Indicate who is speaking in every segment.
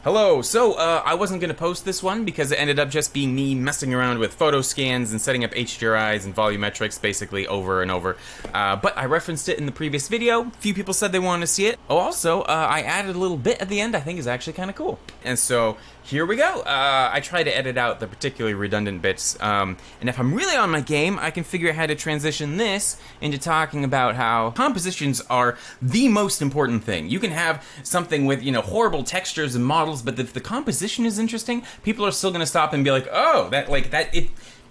Speaker 1: Hello, so I wasn't going to post this one because it ended up just being me messing around with photoscans and setting up HDRIs and volumetrics basically over and over. But I referenced it in the previous video. A few people said they wanted to see it. Oh, also, I added a little bit at the end I think is actually kind of cool. And so here we go. I try to edit out the particularly redundant bits. And if I'm really on my game, I can figure out how to transition this into talking about how compositions are the most important thing. You can have something with, horrible textures and models, but if the composition is interesting, people are still going to stop and be like, oh,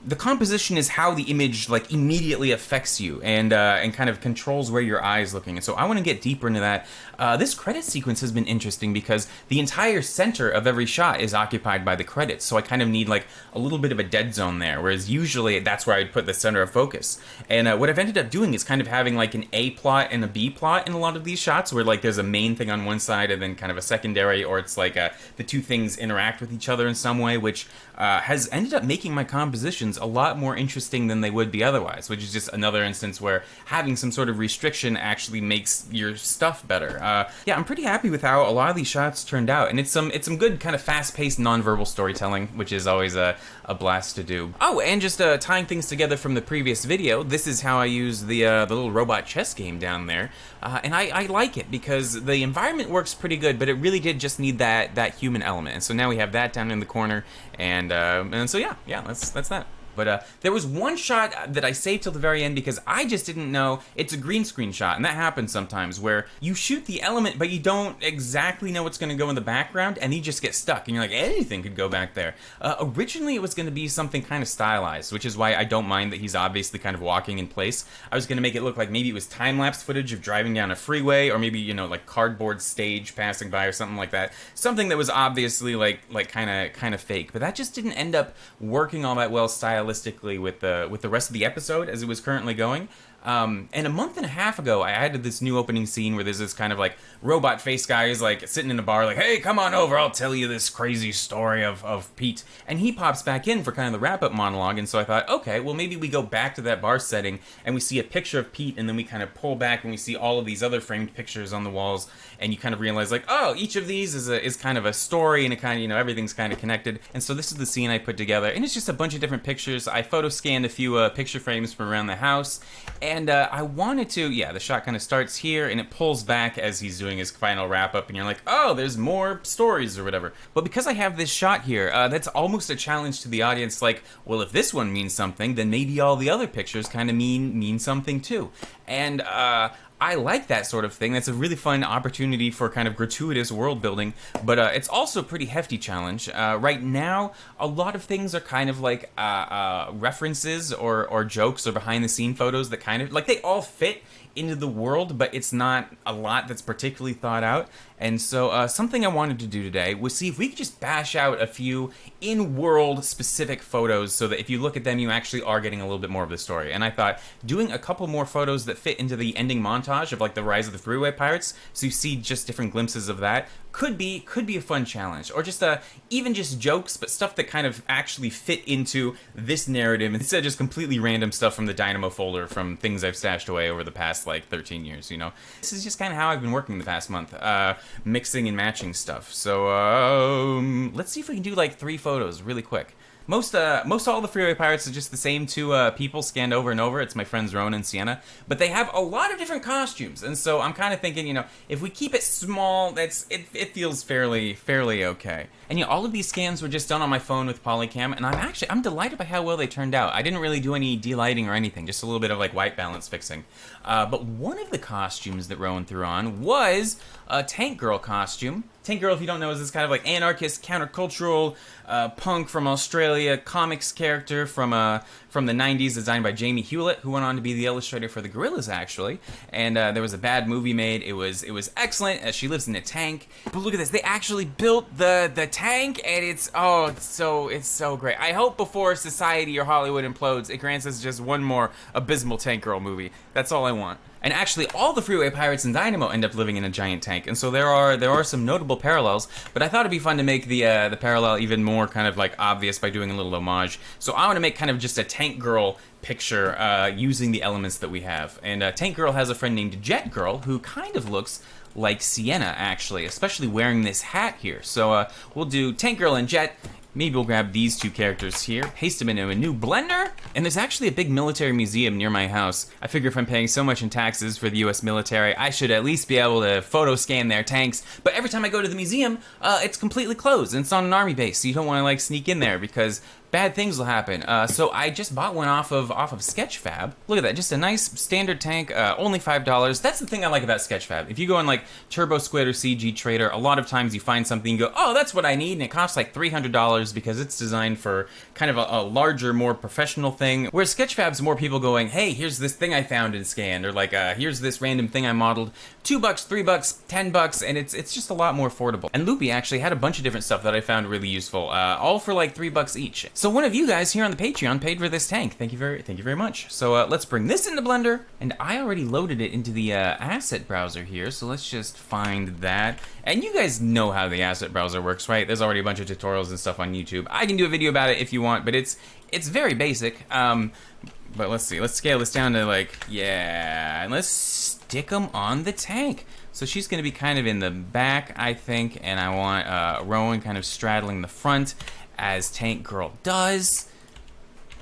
Speaker 1: the composition is how the image immediately affects you and kind of controls where your eye is looking. And so I want to get deeper into that. This credit sequence has been interesting because the entire center of every shot is occupied by the credits. So I kind of need a little bit of a dead zone there, whereas usually that's where I'd put the center of focus. And what I've ended up doing is kind of having an A plot and a B plot in a lot of these shots, where there's a main thing on one side and then kind of a secondary, or it's the two things interact with each other in some way, which has ended up making my compositions a lot more interesting than they would be otherwise, which is just another instance where having some sort of restriction actually makes your stuff better. Yeah, I'm pretty happy with how a lot of these shots turned out, and it's some good kind of fast-paced nonverbal storytelling, which is always a blast to do. Oh, and just tying things together from the previous video, this is how I use the little robot chess game down there, and I like it because the environment works pretty good, but it really did just need that human element, and so now we have that down in the corner, and so yeah, that's that. But there was one shot that I saved till the very end because I just didn't know. It's a green screen shot, and that happens sometimes where you shoot the element, but you don't exactly know what's going to go in the background, and you just get stuck, and you're like, anything could go back there. Originally, it was going to be something kind of stylized, which is why I don't mind that he's obviously kind of walking in place. I was going to make it look like maybe it was time-lapse footage of driving down a freeway, or maybe, cardboard stage passing by or something like that. Something that was obviously kind of fake, but that just didn't end up working all that well stylistically with the rest of the episode as it was currently going. And a month and a half ago, I added this new opening scene where there's this kind of robot face guy who's sitting in a bar hey, come on over, I'll tell you this crazy story of Pete. And he pops back in for kind of the wrap-up monologue, and so I thought, okay, well maybe we go back to that bar setting and we see a picture of Pete, and then we kind of pull back and we see all of these other framed pictures on the walls, and you kind of realize oh, each of these is kind of a story, and it kind of, everything's kind of connected. And so this is the scene I put together, and it's just a bunch of different pictures. I photo scanned a few picture frames from around the house, and I wanted to, the shot kind of starts here, and it pulls back as he's doing his final wrap-up, and you're like, oh, there's more stories or whatever. But because I have this shot here, that's almost a challenge to the audience, well, if this one means something, then maybe all the other pictures kind of mean something too. And I like that sort of thing. That's a really fun opportunity for kind of gratuitous world building, but it's also a pretty hefty challenge. Right now, a lot of things are kind of references or jokes or behind the scene photos that kind of, they all fit into the world, but it's not a lot that's particularly thought out. And so something I wanted to do today was see if we could just bash out a few in-world specific photos so that if you look at them, you actually are getting a little bit more of the story. And I thought doing a couple more photos that fit into the ending montage of the rise of the Freeway Pirates, so you see just different glimpses of that, could be a fun challenge. Or just even just jokes, but stuff that kind of actually fit into this narrative instead of just completely random stuff from the Dynamo folder from things I've stashed away over the past 13 years, This is just kind of how I've been working the past month, mixing and matching stuff. So let's see if we can do 3 photos really quick. Most all the Freeway Pirates are just the same two people scanned over and over. It's my friends Rowan and Sienna, but they have a lot of different costumes, and so I'm kind of thinking, if we keep it small, it feels fairly okay. And all of these scans were just done on my phone with Polycam, and I'm delighted by how well they turned out. I didn't really do any delighting or anything, just a little bit of white balance fixing. But one of the costumes that Rowan threw on was a Tank Girl costume. Tank Girl, if you don't know, is this kind of anarchist, countercultural punk from Australia, comics character from the 90s, designed by Jamie Hewlett, who went on to be the illustrator for the Gorillaz, actually. And there was a bad movie made. It was excellent. She lives in a tank. But look at this. They actually built the tank, and it's so great. I hope before society or Hollywood implodes, it grants us just one more abysmal Tank Girl movie. That's all I want. And actually, all the Freeway Pirates in Dynamo end up living in a giant tank, and so there are some notable parallels. But I thought it'd be fun to make the parallel even more kind of obvious by doing a little homage. So I want to make kind of just a Tank Girl picture using the elements that we have. And Tank Girl has a friend named Jet Girl who kind of looks like Sienna, actually, especially wearing this hat here. So we'll do Tank Girl and Jet. Maybe we'll grab these two characters here, paste them into a new blender. And there's actually a big military museum near my house. I figure if I'm paying so much in taxes for the US military, I should at least be able to photo scan their tanks. But every time I go to the museum, it's completely closed and it's on an army base. So you don't want to like sneak in there because bad things will happen. So I just bought one off of Sketchfab. Look at that, just a nice standard tank, only $5. That's the thing I like about Sketchfab. If you go on like Turbo Squid or CG Trader, a lot of times you find something and go, oh, that's what I need, and it costs like $300 because it's designed for kind of a larger, more professional thing. Whereas Sketchfab's more people going, hey, here's this thing I found and scanned, or like, here's this random thing I modeled, $2, $3, $10, and it's just a lot more affordable. And Loopy actually had a bunch of different stuff that I found really useful, all for like $3 each. So one of you guys here on the Patreon paid for this tank. Thank you very much. So let's bring this into Blender, and I already loaded it into the asset browser here. So let's just find that. And you guys know how the asset browser works, right? There's already a bunch of tutorials and stuff on YouTube. I can do a video about it if you want, but it's very basic. But let's see. Let's scale this down to like, yeah, and let's stick them on the tank. So she's going to be kind of in the back, I think, and I want Rowan kind of straddling the front, as Tank Girl does.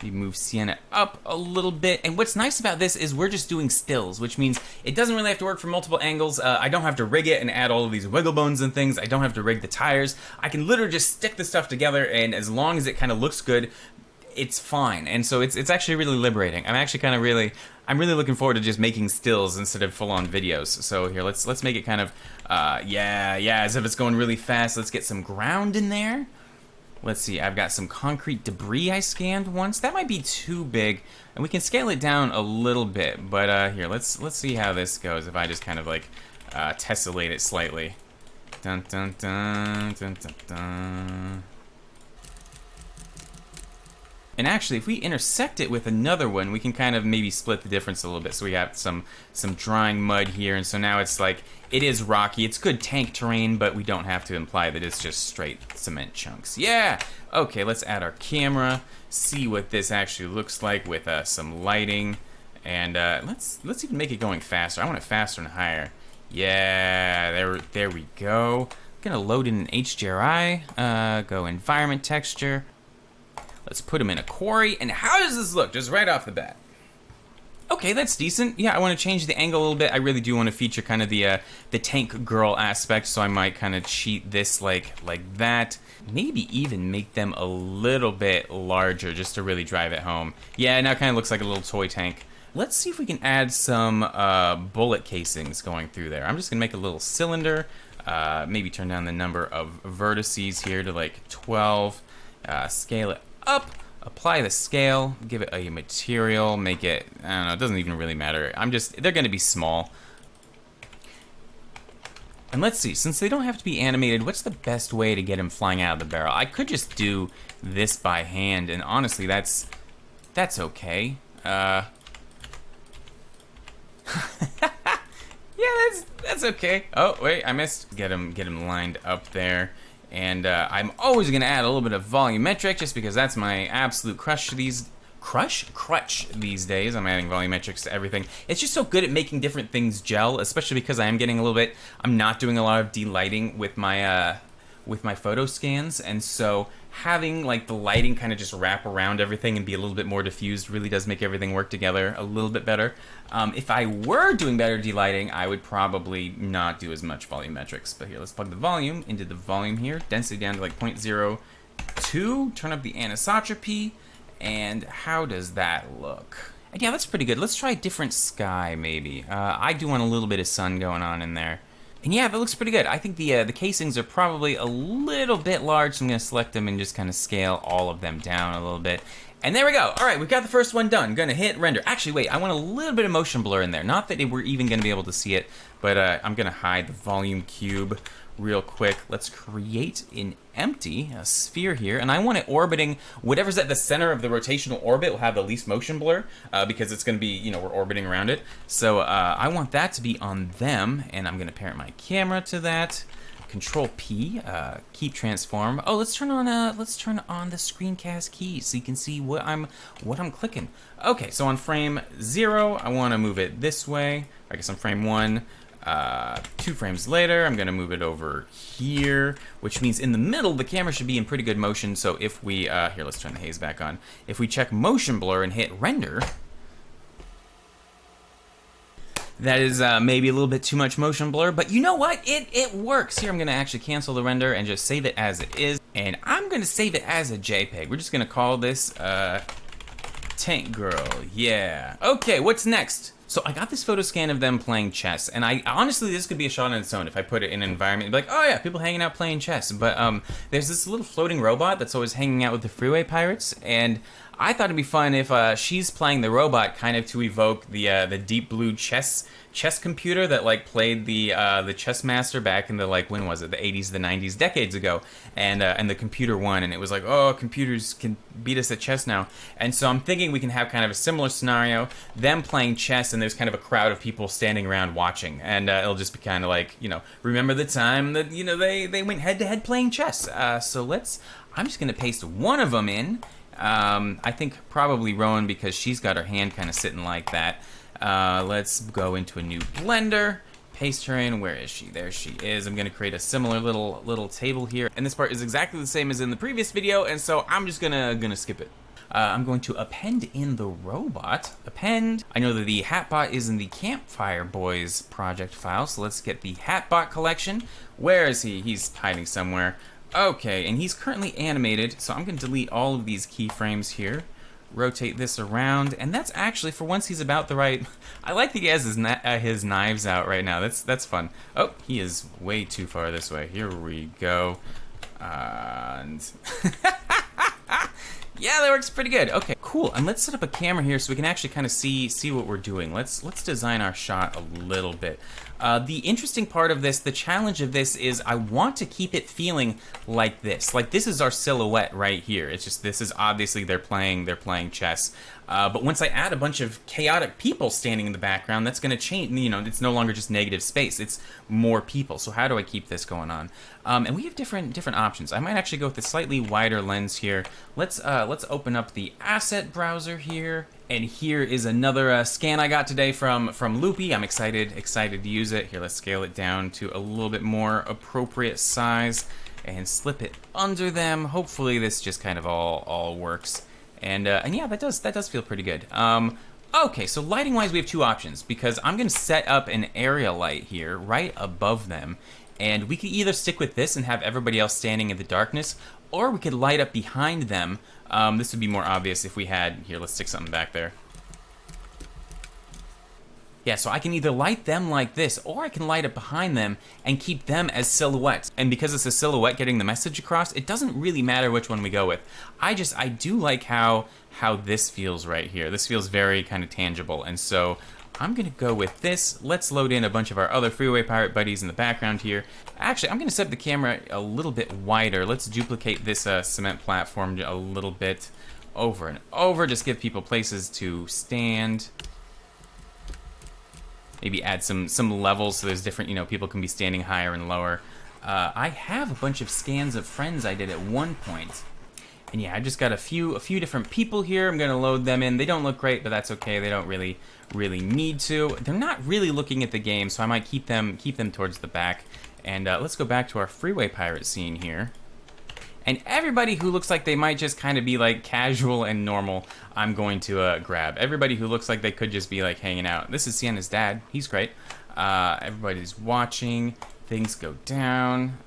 Speaker 1: We move Sienna up a little bit, and what's nice about this is we're just doing stills, which means it doesn't really have to work from multiple angles. I don't have to rig it and add all of these wiggle bones and things. I don't have to rig the tires. I can literally just stick the stuff together, and as long as it kind of looks good, it's fine. And so it's actually really liberating. I'm actually kind of I'm really looking forward to just making stills instead of full-on videos. So here, let's make it kind of yeah, as if it's going really fast. Let's get some ground in there. Let's see, I've got some concrete debris I scanned once. That might be too big, and we can scale it down a little bit. But here, let's see how this goes if I just kind of like tessellate it slightly. Dun dun dun dun dun dun. And actually, if we intersect it with another one, we can kind of maybe split the difference a little bit. So we have some drying mud here, and so now it's like, it is rocky. It's good tank terrain, but we don't have to imply that it's just straight cement chunks. Yeah! Okay, let's add our camera, see what this actually looks like with some lighting. And let's even make it going faster. I want it faster and higher. Yeah, there we go. I'm gonna load in an HDRI, go environment texture. Let's put them in a quarry, and how does this look, just right off the bat? Okay, that's decent. Yeah, I want to change the angle a little bit. I really do want to feature kind of the Tank Girl aspect, so I might kind of cheat this like that. Maybe even make them a little bit larger, just to really drive it home. Yeah, now it kind of looks like a little toy tank. Let's see if we can add some bullet casings going through there. I'm just gonna make a little cylinder, maybe turn down the number of vertices here to like 12, scale it up, apply the scale, give it a material, make it, I don't know, it doesn't even really matter. They're gonna be small. And let's see, since they don't have to be animated, what's the best way to get them flying out of the barrel? I could just do this by hand, and honestly, that's okay. Yeah, that's okay. Oh, wait, I missed. Get them lined up there. And I'm always gonna add a little bit of volumetric just because that's my absolute crutch these days. I'm adding volumetrics to everything. It's just so good at making different things gel, especially because I'm not doing a lot of delighting with my photo scans, and so having like the lighting kind of just wrap around everything and be a little bit more diffused really does make everything work together a little bit better. If I were doing better delighting, I would probably not do as much volumetrics. But here, let's plug the volume into the volume here. Density down to like 0.02. Turn up the anisotropy. And how does that look? And yeah, that's pretty good. Let's try a different sky, maybe. I do want a little bit of sun going on in there. And yeah, that looks pretty good. I think the casings are probably a little bit large, so I'm gonna select them and just kind of scale all of them down a little bit. And there we go. All right, we've got the first one done. Gonna hit render. Actually, wait, I want a little bit of motion blur in there. Not that we're even gonna be able to see it, but I'm gonna hide the volume cube real quick. Let's create an empty sphere here, and I want it orbiting whatever's at the center of the rotational orbit will have the least motion blur, because it's going to be, we're orbiting around it. So I want that to be on them, and I'm going to parent my camera to that. Control P, keep transform. Oh, let's turn on the screencast key so you can see what I'm clicking. Okay, so on frame 0, I want to move it this way. I guess on frame 1. 2 frames later, I'm gonna move it over here, which means in the middle, the camera should be in pretty good motion. So if we, here, let's turn the haze back on. If we check motion blur and hit render, that is maybe a little bit too much motion blur, but you know what? It works. Here, I'm gonna actually cancel the render and just save it as it is. And I'm gonna save it as a JPEG. We're just gonna call this Tank Girl, yeah. Okay, what's next? So I got this photo scan of them playing chess, and I honestly, this could be a shot on its own if I put it in an environment. It'd be like, oh yeah, people hanging out playing chess. But there's this little floating robot that's always hanging out with the freeway pirates, and I thought it'd be fun if she's playing the robot, kind of to evoke the deep blue chess computer that like played the chess master back in the, like, when was it, the 80s, the 90s, decades ago, and the computer won, and it was like, oh, computers can beat us at chess now. And so I'm thinking we can have kind of a similar scenario, them playing chess, and there's kind of a crowd of people standing around watching, and it'll just be kind of like, you know, remember the time that, you know, they went head to head playing chess. So I'm just gonna paste one of them in. I think probably Rowan, because she's got her hand kind of sitting like that. Let's go into a new blender, paste her in. Where is she? There she is. I'm gonna create a similar little table here, and this part is exactly the same as in the previous video, and so I'm just gonna skip it. I'm going to append in the robot. Append. I know that the Hatbot is in the Campfire Boys project file, so let's get the Hatbot collection. Where is he? He's hiding somewhere. Okay, and he's currently animated, so I'm gonna delete all of these keyframes here. Rotate this around, and that's actually, for once, he's about the right. I like that he has his knives out right now. That's fun. Oh, he is way too far this way. Here we go. And yeah, that works pretty good. Okay, cool. And let's set up a camera here so we can actually kind of see what we're doing. Let's design our shot a little bit. The interesting part of this, the challenge of this, is I want to keep it feeling like this. Like, this is our silhouette right here. It's just, this is obviously they're playing chess. But once I add a bunch of chaotic people standing in the background, that's going to change. You know, it's no longer just negative space. It's more people. So how do I keep this going on? And we have different options. I might actually go with a slightly wider lens here. Let's open up the asset browser here. And here is another scan I got today from Loopy. I'm excited to use it. Here, let's scale it down to a little bit more appropriate size and slip it under them. Hopefully this just kind of all works. And yeah, that does feel pretty good. Okay, so lighting wise, we have 2 options, because I'm gonna set up an area light here right above them, and we could either stick with this and have everybody else standing in the darkness, or we could light up behind them. This would be more obvious if we had, here, let's stick something back there. Yeah, so I can either light them like this, or I can light it behind them and keep them as silhouettes. And because it's a silhouette getting the message across, it doesn't really matter which one we go with. I do like how this feels right here. This feels very kind of tangible, and so I'm gonna go with this. Let's load in a bunch of our other Freeway Pirate buddies in the background here. Actually, I'm gonna set the camera a little bit wider. Let's duplicate this cement platform a little bit over and over. Just give people places to stand. Maybe add some levels so there's different, you know, people can be standing higher and lower. I have a bunch of scans of friends I did at one point. And yeah, I just got a few different people here. I'm gonna load them in. They don't look great, but that's okay. They don't really need to. They're not really looking at the game, so I might keep them towards the back. And let's go back to our Freeway Pirate scene here. And everybody who looks like they might just kind of be like casual and normal, I'm going to grab. Everybody who looks like they could just be like hanging out. This is Sienna's dad. He's great. Everybody's watching. Things go down.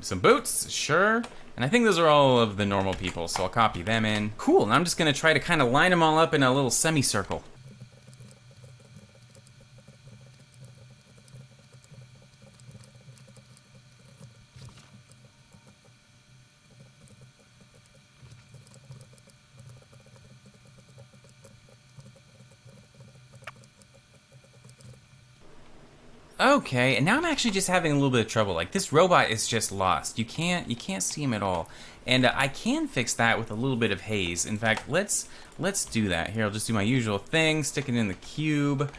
Speaker 1: Some boots, sure. And I think those are all of the normal people, so I'll copy them in. Cool, and I'm just gonna try to kind of line them all up in a little semicircle. Okay, and now I'm actually just having a little bit of trouble. Like, this robot is just lost. You can't see him at all. And I can fix that with a little bit of haze. In fact, let's do that. Here, I'll just do my usual thing. Stick it in the cube.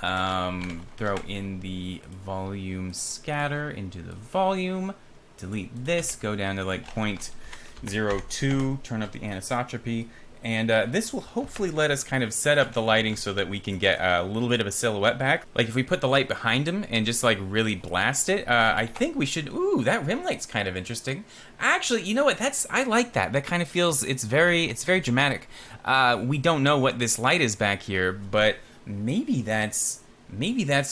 Speaker 1: Throw in the volume scatter into the volume. Delete this. Go down to like 0.02. Turn up the anisotropy. And this will hopefully let us kind of set up the lighting so that we can get a little bit of a silhouette back. Like if we put the light behind him and just like really blast it, I think we should, ooh, that rim light's kind of interesting. Actually, you know what, I like that. That kind of feels, it's very dramatic. We don't know what this light is back here, but maybe that's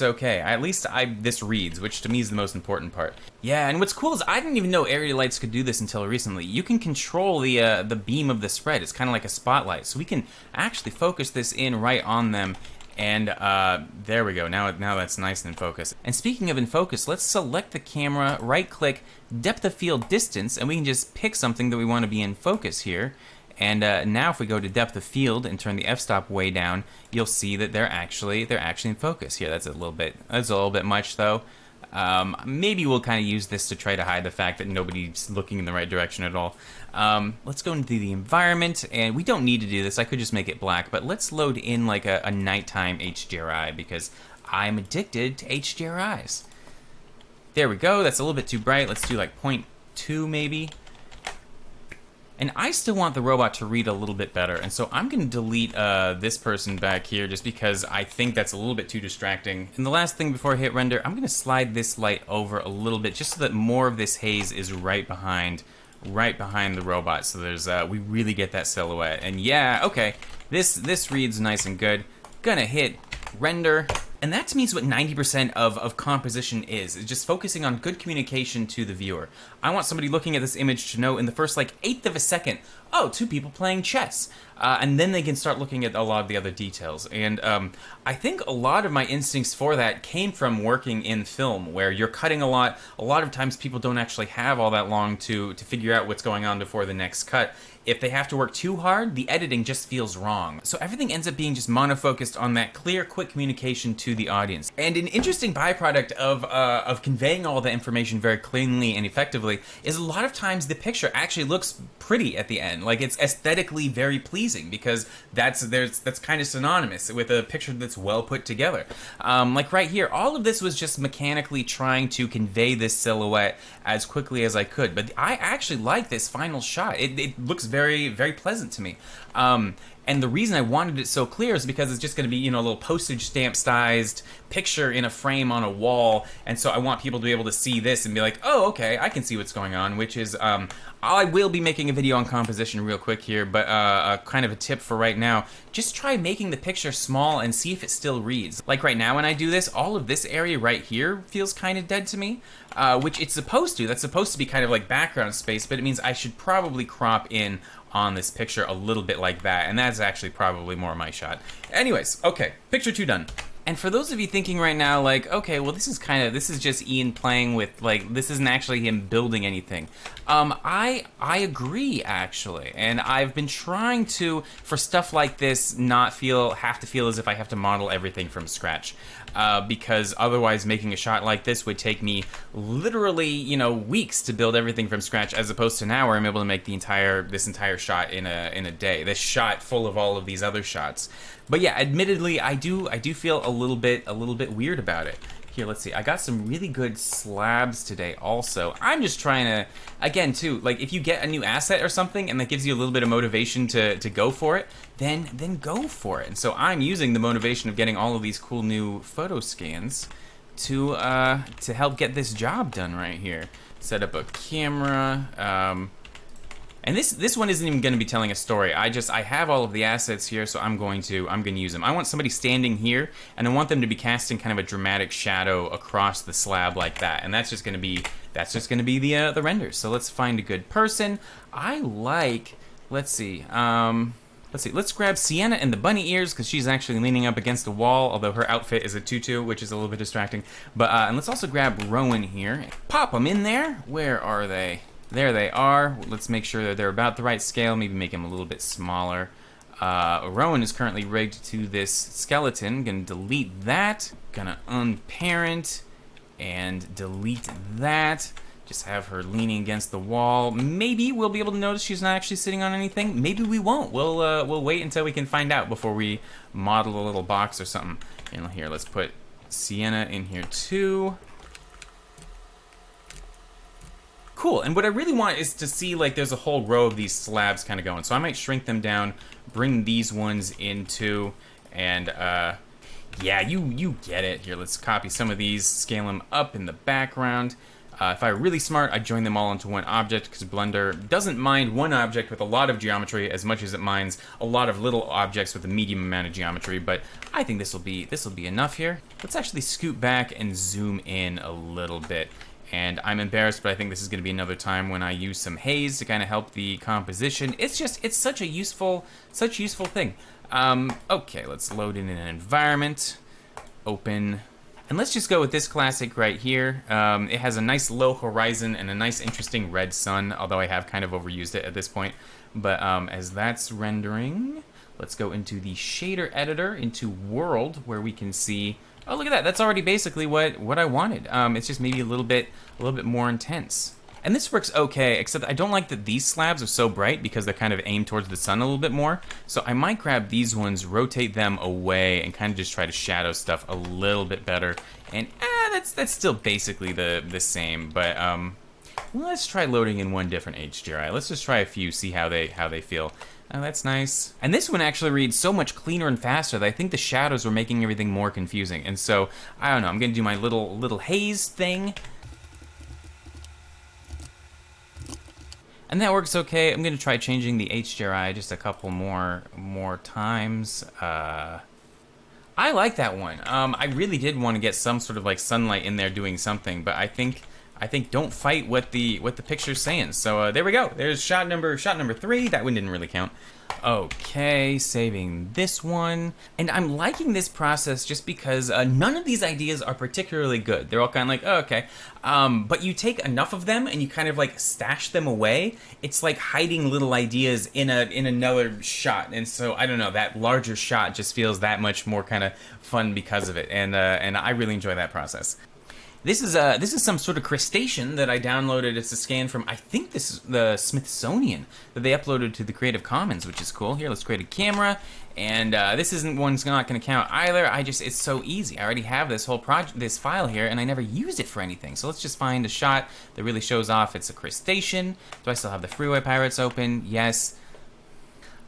Speaker 1: okay. At least this reads, which to me is the most important part. Yeah, and what's cool is I didn't even know area lights could do this until recently. You can control the beam of the spread. It's kind of like a spotlight, so we can actually focus this in right on them. And there we go. Now that's nice and in focus. And speaking of in focus, let's select the camera, right-click, depth of field distance, and we can just pick something that we want to be in focus here. And now if we go to depth of field and turn the f-stop way down, you'll see that they're actually in focus here. That's a little bit much though. Maybe we'll kind of use this to try to hide the fact that nobody's looking in the right direction at all. Let's go into the environment, and we don't need to do this. I could just make it black, but let's load in like a nighttime HDRI because I'm addicted to HDRIs. There we go. That's a little bit too bright. Let's do like 0.2 maybe. And I still want the robot to read a little bit better, and so I'm going to delete this person back here just because I think that's a little bit too distracting. And the last thing before I hit render, I'm going to slide this light over a little bit just so that more of this haze is right behind the robot, so there's we really get that silhouette. And yeah, okay, this reads nice and good. Gonna hit render. And that to me is what 90% of composition is just focusing on good communication to the viewer. I want somebody looking at this image to know in the first like eighth of a second, oh, two people playing chess. And then they can start looking at a lot of the other details. And I think a lot of my instincts for that came from working in film, where you're cutting a lot. A lot of times people don't actually have all that long to figure out what's going on before the next cut. If they have to work too hard, the editing just feels wrong. So everything ends up being just monofocused on that clear, quick communication to the audience. And an interesting byproduct of conveying all the information very cleanly and effectively is a lot of times the picture actually looks pretty at the end. Like it's aesthetically very pleasing because that's kind of synonymous with a picture that's well put together. Like right here, all of this was just mechanically trying to convey this silhouette as quickly as I could. But I actually like this final shot. It looks very pleasant to me. And the reason I wanted it so clear is because it's just going to be, you know, a little postage stamp sized picture in a frame on a wall. And so I want people to be able to see this and be like, oh, okay, I can see what's going on, which is, I will be making a video on composition real quick here, but kind of a tip for right now, just try making the picture small and see if it still reads. Like right now when I do this, all of this area right here feels kind of dead to me, which it's supposed to. That's supposed to be kind of like background space, but it means I should probably crop in on this picture a little bit like that, and that's actually probably more my shot. Anyways, okay, picture 2 done. And for those of you thinking right now, like, okay, well, this is just Ian playing with, like, this isn't actually him building anything. I agree, actually, and I've been trying to, for stuff like this, not have to feel as if I have to model everything from scratch. Because otherwise making a shot like this would take me literally, you know, weeks to build everything from scratch, as opposed to now where I'm able to make this entire shot in a day. This shot full of all of these other shots. But yeah, admittedly, I do feel a little bit weird about it. Here, let's see. I got some really good slabs today also. I'm just trying to, again, too, like if you get a new asset or something and that gives you a little bit of motivation to go for it, then go for it. And so I'm using the motivation of getting all of these cool new Photoscans to help get this job done right here. Set up a camera. And this one isn't even going to be telling a story. I have all of the assets here, so I'm going to use them. I want somebody standing here, and I want them to be casting kind of a dramatic shadow across the slab like that. And that's just going to be the renders. So let's find a good person. Let's grab Sienna and the bunny ears because she's actually leaning up against the wall, although her outfit is a tutu, which is a little bit distracting. But and let's also grab Rowan here. Pop them in there. Where are they? There they are. Let's make sure that they're about the right scale. Maybe make them a little bit smaller. Rowan is currently rigged to this skeleton. Gonna delete that. Gonna unparent and delete that. Just have her leaning against the wall. Maybe we'll be able to notice she's not actually sitting on anything. Maybe we won't. We'll wait until we can find out before we model a little box or something. And here, let's put Sienna in here too. Cool, and what I really want is to see, like, there's a whole row of these slabs kind of going. So I might shrink them down, bring these ones into, and, yeah, you get it. Here, let's copy some of these, scale them up in the background. If I were really smart, I'd join them all into one object, because Blender doesn't mind one object with a lot of geometry as much as it minds a lot of little objects with a medium amount of geometry, but I think this will be enough here. Let's actually scoot back and zoom in a little bit. And I'm embarrassed, but I think this is going to be another time when I use some haze to kind of help the composition. It's such a useful thing. Okay, let's load in an environment, open, and let's just go with this classic right here. It has a nice low horizon and a nice interesting red sun, although I have kind of overused it at this point. But as that's rendering, let's go into the shader editor, into world, where we can see, oh, look at that, that's already basically what I wanted. It's just maybe a little bit more intense. And this works okay, except I don't like that these slabs are so bright because they're kind of aimed towards the sun a little bit more. So I might grab these ones, rotate them away, and kind of just try to shadow stuff a little bit better. And that's still basically the same, but let's try loading in one different HDRI. Let's just try a few, see how they feel. Oh, that's nice. And this one actually reads so much cleaner and faster that I think the shadows were making everything more confusing. And so, I don't know, I'm gonna do my little haze thing. And that works okay. I'm gonna try changing the HDRI just a couple more times. I like that one. I really did want to get some sort of like sunlight in there doing something, but I think don't fight what the picture's saying. So there we go. There's shot number 3. That one didn't really count. Okay, saving this one. And I'm liking this process just because none of these ideas are particularly good. They're all kind of like, oh, okay. But you take enough of them and you kind of like stash them away. It's like hiding little ideas in another shot. And so, I don't know, that larger shot just feels that much more kind of fun because of it. And I really enjoy that process. This is some sort of crustacean that I downloaded. It's a scan from, I think this is the Smithsonian, that they uploaded to the Creative Commons, which is cool. Here, let's create a camera, and this isn't one's not going to count either. It's so easy. I already have this whole this file here, and I never used it for anything. So let's just find a shot that really shows off it's a crustacean. Do I still have the Freeway Pirates open? Yes.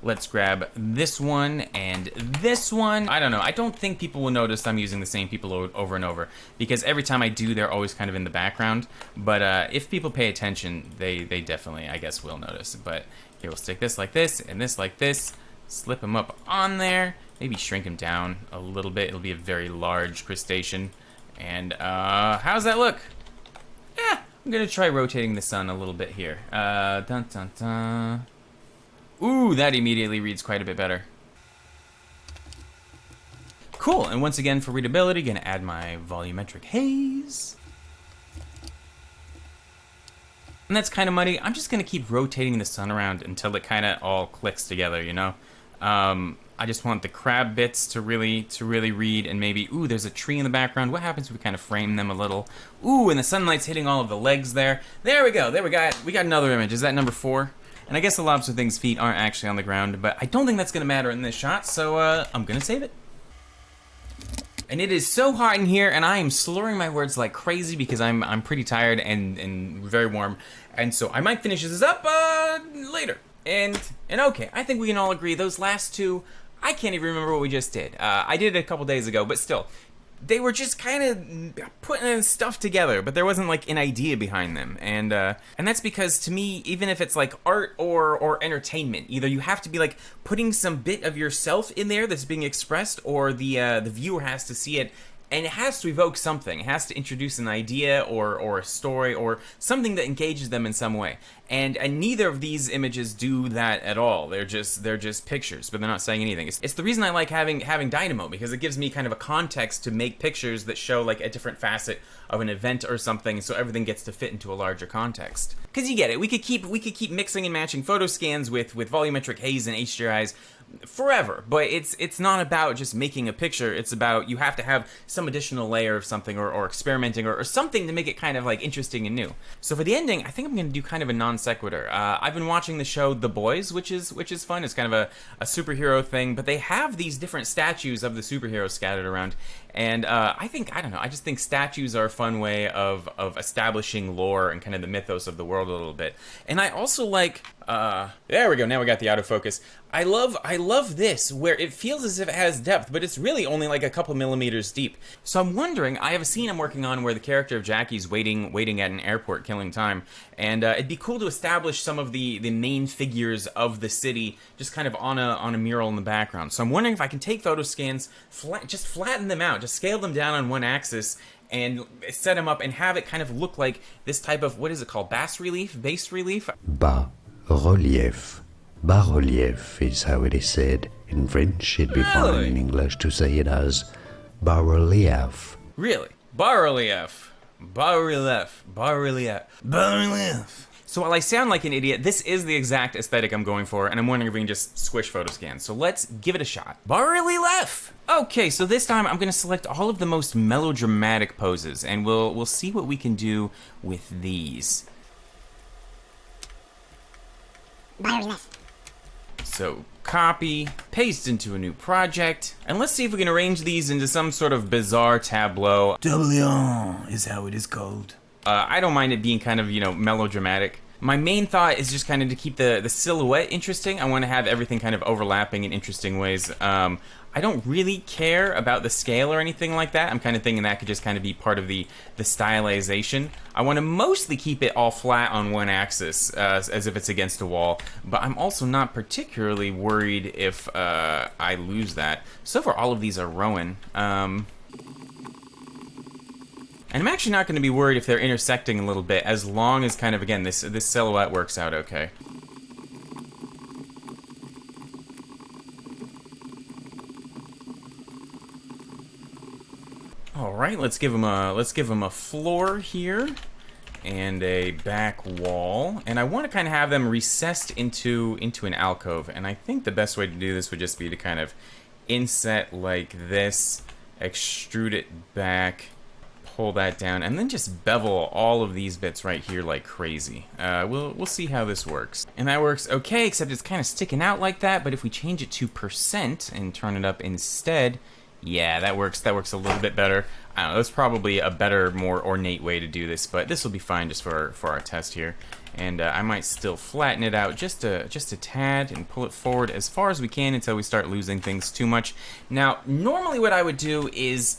Speaker 1: Let's grab this one and this one. I don't know. I don't think people will notice I'm using the same people over and over, because every time I do, they're always kind of in the background. But if people pay attention, they definitely, I guess, will notice. But here, we'll stick this like this and this like this. Slip them up on there. Maybe shrink them down a little bit. It'll be a very large crustacean. And how's that look? Yeah, I'm gonna try rotating the sun a little bit here. Dun dun dun. Ooh, that immediately reads quite a bit better. Cool, and once again for readability, gonna add my volumetric haze. And that's kind of muddy. I'm just gonna keep rotating the sun around until it kind of all clicks together, you know? I just want the crab bits to really read, and maybe, ooh, there's a tree in the background. What happens if we kind of frame them a little? Ooh, and the sunlight's hitting all of the legs there. There we go, we got another image. Is that number 4? And I guess the lobster thing's feet aren't actually on the ground, but I don't think that's gonna matter in this shot, so I'm gonna save it. And it is so hot in here, and I am slurring my words like crazy because I'm pretty tired and very warm, and so I might finish this up later. And okay, I think we can all agree those last two, I can't even remember what we just did. I did it a couple days ago, but still, they were just kind of putting stuff together, but there wasn't like an idea behind them. And that's because, to me, even if it's like art or entertainment, either you have to be like putting some bit of yourself in there that's being expressed, or the viewer has to see it, and it has to evoke something. It has to introduce an idea or a story or something that engages them in some way. And neither of these images do that at all. They're just pictures, but they're not saying anything. It's the reason I like having Dynamo, because it gives me kind of a context to make pictures that show like a different facet of an event or something, so everything gets to fit into a larger context. Because you get it, we could keep mixing and matching photoscans with volumetric haze and HDRIs forever, but it's not about just making a picture. It's about, you have to have some additional layer of something, or experimenting or something to make it kind of like interesting and new. So for the ending, I think I'm gonna do kind of a non sequitur. I've been watching the show The Boys, which is fun. It's kind of a superhero thing, but they have these different statues of the superheroes scattered around, And I don't know, I just think statues are a fun way of establishing lore and kind of the mythos of the world a little bit. And I also like, there we go, now we got the autofocus. I love this, where it feels as if it has depth, but it's really only like a couple millimeters deep. So I'm wondering, I have a scene I'm working on where the character of Jackie's waiting at an airport, killing time, and it'd be cool to establish some of the main figures of the city, just kind of on a mural in the background. So I'm wondering if I can take photoscans, just flatten them out, just scale them down on one axis, and set them up and have it kind of look like this type of, what is it called, bas relief?
Speaker 2: Bas-relief. Bas-relief is how it is said. In French, it'd be fine in English to say it as bas-relief.
Speaker 1: Really? Bas-relief. Bas-relief. Bas-relief. Bas-relief. So while I sound like an idiot, this is the exact aesthetic I'm going for, and I'm wondering if we can just squish photoscan. So let's give it a shot. Bas-relief! Okay, so this time I'm gonna select all of the most melodramatic poses, and we'll see what we can do with these.
Speaker 3: Bas-relief.
Speaker 1: So copy, paste into a new project, and let's see if we can arrange these into some sort of bizarre tableau. Tableau is how it is called. I don't mind it being kind of, melodramatic. My main thought is just kind of to keep the silhouette interesting. I want to have everything kind of overlapping in interesting ways. I don't really care about the scale or anything like that. I'm kind of thinking that could just kind of be part of the stylization. I want to mostly keep it all flat on one axis, as if it's against a wall, but I'm also not particularly worried if I lose that. So far, all of these are Rowan. And I'm actually not going to be worried if they're intersecting a little bit, as long as kind of, again, this silhouette works out okay. All right, let's give them a floor here and a back wall, and I want to kind of have them recessed into an alcove. And I think the best way to do this would just be to kind of inset like this, extrude it back, pull that down, and then just bevel all of these bits right here like crazy. We'll see how this works. And that works okay, except it's kind of sticking out like that. But if we change it to % and turn it up instead, yeah, that works a little bit better. I don't know, that's probably a better, more ornate way to do this, but this will be fine just for our test here. And I might still flatten it out just a tad and pull it forward as far as we can until we start losing things too much. Now, normally what I would do is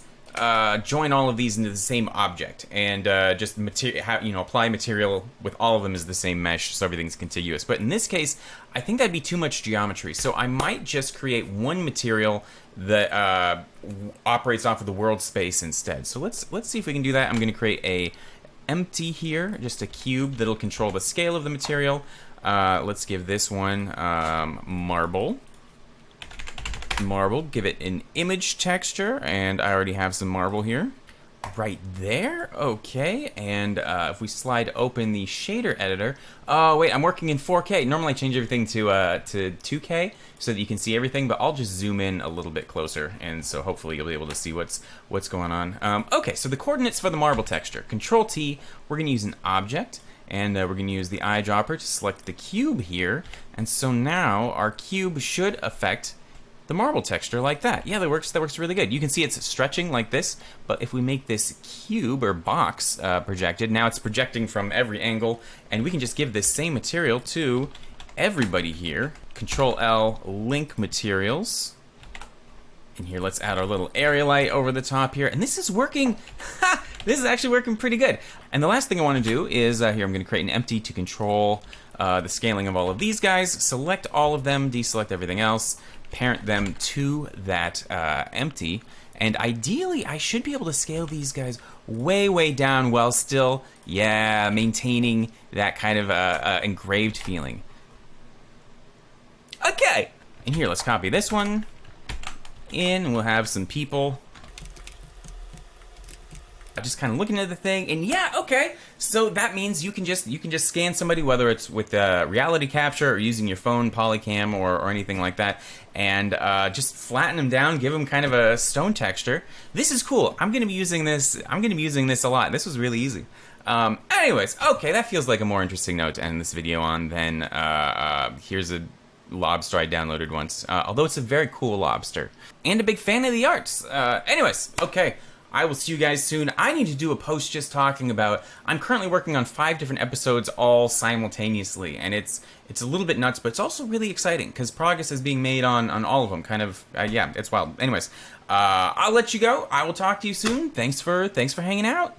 Speaker 1: join all of these into the same object and just apply material with all of them as the same mesh so everything's contiguous. But in this case, I think that'd be too much geometry. So I might just create one material that operates off of the world space instead. So let's see if we can do that. I'm going to create a empty here, just a cube that'll control the scale of the material. Let's give this one marble. Give it an image texture, and I already have some marble here. Right there, okay, and if we slide open the shader editor, oh wait, I'm working in 4K. Normally I change everything to 2K so that you can see everything, but I'll just zoom in a little bit closer, and so hopefully you'll be able to see what's going on. Okay, so the coordinates for the marble texture, Control T, we're gonna use an object, and we're gonna use the eyedropper to select the cube here, and so now our cube should affect the marble texture like that. Yeah, that works really good. You can see it's stretching like this, but if we make this cube or box projected, now it's projecting from every angle, and we can just give this same material to everybody here. Control L, link materials. And here, let's add our little area light over the top here, and this is working. This is actually working pretty good. And the last thing I want to do is, here I'm going to create an empty to control the scaling of all of these guys. Select all of them, deselect everything else, parent them to that empty, and ideally I should be able to scale these guys way down while still, maintaining that kind of engraved feeling. Okay, and here, let's copy this one in, and we'll have some people just kind of looking at the thing, and yeah, okay. So that means you can just scan somebody, whether it's with reality capture or using your phone, Polycam, or anything like that, and just flatten them down, give them kind of a stone texture. This is cool. I'm gonna be using this a lot. This was really easy. Anyways, okay, that feels like a more interesting note to end this video on than here's a lobster I downloaded once, although it's a very cool lobster. And a big fan of the arts. Anyways, okay. I will see you guys soon. I need to do a post just talking about, I'm currently working on 5 different episodes all simultaneously, and it's a little bit nuts, but it's also really exciting, because progress is being made on all of them, kind of, yeah, it's wild. Anyways, I'll let you go. I will talk to you soon. Thanks for hanging out.